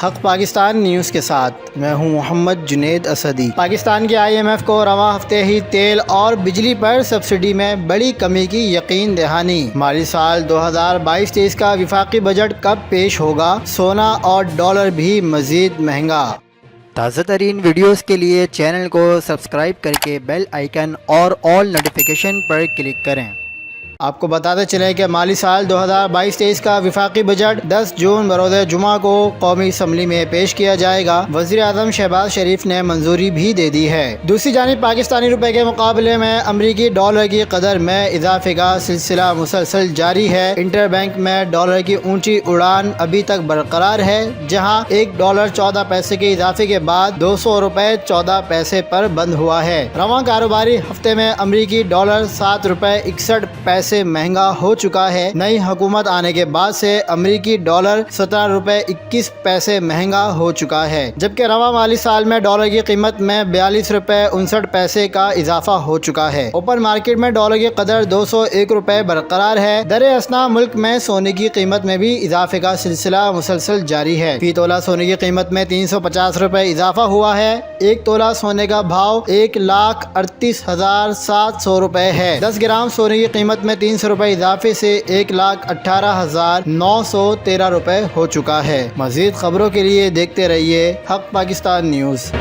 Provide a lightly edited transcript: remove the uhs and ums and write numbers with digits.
حق پاکستان نیوز کے ساتھ میں ہوں محمد جنید اسدی۔ پاکستان کی IMF کو رواں ہفتے ہی تیل اور بجلی پر سبسڈی میں بڑی کمی کی یقین دہانی۔ مالی سال 2022-23 کا وفاقی بجٹ کب پیش ہوگا؟ سونا اور ڈالر بھی مزید مہنگا۔ تازہ ترین ویڈیوز کے لیے چینل کو سبسکرائب کر کے بیل آئیکن اور آل نوٹیفیکیشن پر کلک کریں۔ آپ کو بتاتے چلیں کہ مالی سال 2022-23 کا وفاقی بجٹ 10 جون بروز جمعہ کو قومی اسمبلی میں پیش کیا جائے گا۔ وزیر اعظم شہباز شریف نے منظوری بھی دے دی ہے۔ دوسری جانب پاکستانی روپے کے مقابلے میں امریکی ڈالر کی قدر میں اضافے کا سلسلہ مسلسل جاری ہے۔ انٹر بینک میں ڈالر کی اونچی اڑان ابھی تک برقرار ہے، جہاں $1 14 پیسے کے اضافے کے بعد $200 14 پیسے پر بند ہوا ہے۔ رواں کاروباری ہفتے میں امریکی ڈالر $7.61 مہنگا ہو چکا ہے۔ نئی حکومت آنے کے بعد سے امریکی ڈالر $17.21 مہنگا ہو چکا ہے، جبکہ رواں مالی سال میں ڈالر کی قیمت میں $42.59 کا اضافہ ہو چکا ہے۔ اوپن مارکیٹ میں ڈالر کی قدر $201 برقرار ہے۔ در اثنا ملک میں سونے کی قیمت میں بھی اضافے کا سلسلہ مسلسل جاری ہے۔ فی تولہ سونے کی قیمت میں $350 اضافہ ہوا ہے۔ ایک تولہ سونے کا بھاؤ $1,38,700 ہے۔ 10 گرام سونے کی قیمت میں $300 اضافے سے $1,18,913 ہو چکا ہے۔ مزید خبروں کے لیے دیکھتے رہیے حق پاکستان نیوز۔